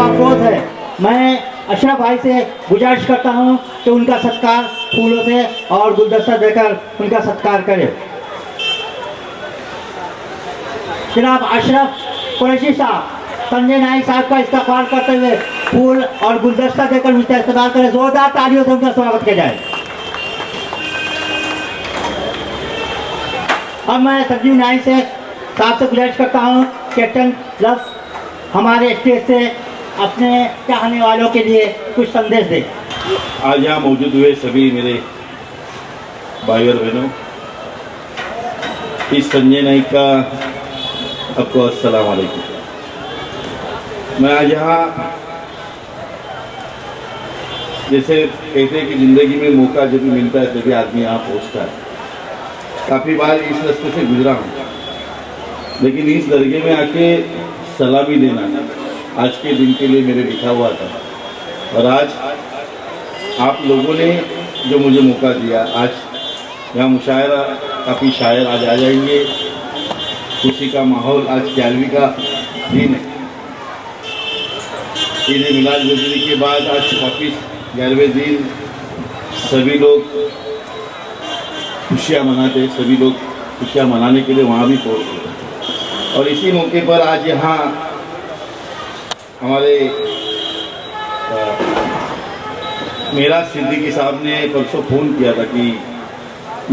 अफसोस है। मैं अशरफ भाई से गुजारिश करता हूं कि उनका सत्कार फूलों से और गुलदस्ता देकर उनका सत्कार करें। जनाब अशरफ कुरैशी साहब संजय नाइक साहब का इस्तकबाल करते हुए फूल और गुलदस्ता देकर उनका इस्तकबाल करें। जोरदार तालियों से उनका स्वागत किया जाए। अब मैं संजीव नाइक से साहब से गुजारिश करता हूँ कैप्टन लफ्ज़ हमारे स्टेज से अपने चाहने वालों के लिए कुछ संदेश दें। आज यहाँ मौजूद हुए सभी मेरे भाई और बहनों, इस संजय नाइक का आपको अस्सलाम वालेकुम। मैं आज यहाँ जैसे कहते हैं कि ज़िंदगी में मौका जब भी मिलता है तभी आदमी यहाँ पहुँचता है। काफ़ी बार इस रास्ते से गुजरा हूँ, लेकिन इस दरगाह में आके सलामी देना आज के दिन के लिए मेरे लिखा हुआ था। और आज आप लोगों ने जो मुझे मौका दिया, आज यहाँ मुशायरा काफ़ी शायर आज आ जाएंगे, खुशी का माहौल। आज 11वीं का दिन है, ईद मिलाद नबी के बाद आज वापिस 11वें दिन सभी लोग खुशियाँ मनाते, सभी लोग खुशियाँ मनाने के लिए वहाँ भी पहुँचते। और इसी मौके पर आज यहाँ हमारे मेराज सिद्दीकी साहब ने परसों फ़ोन किया था कि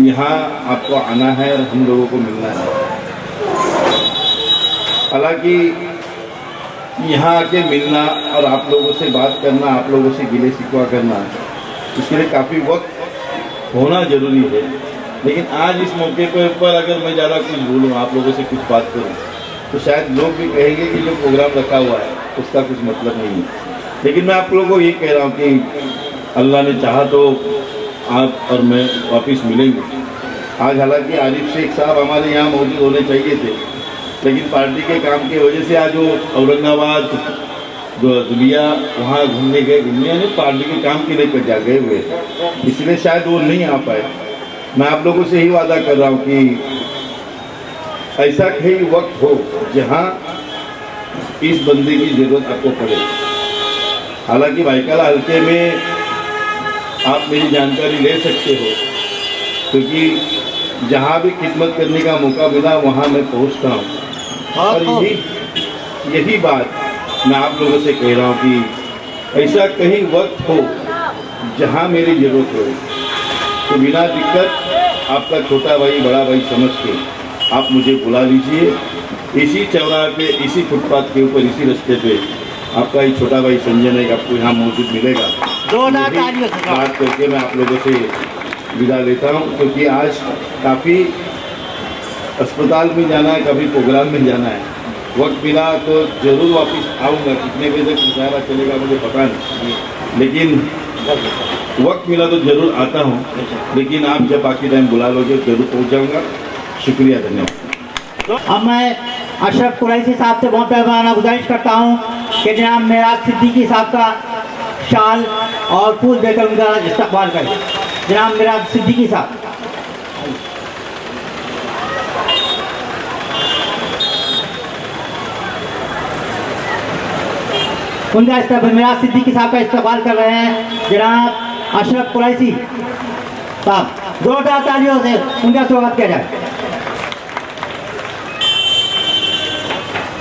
यहाँ आपको आना है और हम लोगों को मिलना है। हालांकि यहाँ आके मिलना और आप लोगों से बात करना, आप लोगों से गिले शिकवा करना, इसके लिए काफ़ी वक्त होना ज़रूरी है। लेकिन आज इस मौके पर अगर मैं ज़्यादा कुछ बोलूँ, आप लोगों से कुछ बात करूँ, तो शायद लोग भी कहेंगे कि जो प्रोग्राम रखा हुआ है उसका कुछ मतलब नहीं है। लेकिन मैं आप लोगों को ये कह रहा हूँ कि अल्लाह ने चाहा तो आप और मैं वापस मिलेंगे। आज हालांकि आरिफ शेख साहब हमारे यहाँ मौजूद होने चाहिए थे, लेकिन पार्टी के काम की वजह से आज वो औरंगाबाद दुनिया वहाँ घूमने गए, पार्टी के काम के लिए जा गए हुए, इसलिए शायद वो नहीं आ पाए। मैं आप लोगों से ही वादा कर रहा हूँ कि ऐसा कहीं वक्त हो जहाँ इस बंदे की ज़रूरत आपको पड़े। हालांकि भाईकाला हल्के में आप मेरी जानकारी ले सकते हो, क्योंकि जहाँ भी खिदमत करने का मौका मिला वहाँ मैं पहुँचता हूँ। और यही बात मैं आप लोगों से कह रहा हूँ कि ऐसा कहीं वक्त हो जहाँ मेरी ज़रूरत हो, तो बिना दिक्कत आपका छोटा भाई बड़ा भाई समझ के आप मुझे बुला लीजिए। इसी चौराहे पे, इसी फुटपाथ के ऊपर, इसी रास्ते पे आपका ही छोटा भाई संजय नाइक आपको यहाँ मौजूद मिलेगा। बात करके मैं आप लोगों से विदा लेता हूँ, क्योंकि आज काफ़ी अस्पताल में जाना है, कभी प्रोग्राम में जाना है। वक्त मिला तो ज़रूर वापस आऊँगा। कितने बजे तक मुशायरा चलेगा मुझे पता नहीं, लेकिन वक्त मिला तो ज़रूर आता हूँ। लेकिन आप जब बाकी टाइम बुला लोगे ज़रूर पहुँच जाऊँगा। शुक्रिया, धन्यवाद। अब मैं अशरफ कुरैशी साहब से बहुत पैमाना गुजारिश करता हूँ कि जनाब मेराज सिद्दीकी साहब का शाल और फूल देकर उनका इस्तकबाल करें। जनाब मेराज सिद्दीकी साहब। उनका इस्तकबाल, मेराज सिद्दीकी साहब का इस्तकबाल कर रहे हैं जनाब अशरफ कुरैशी साहब। जोरदार तालियों से उनका स्वागत किया जाए।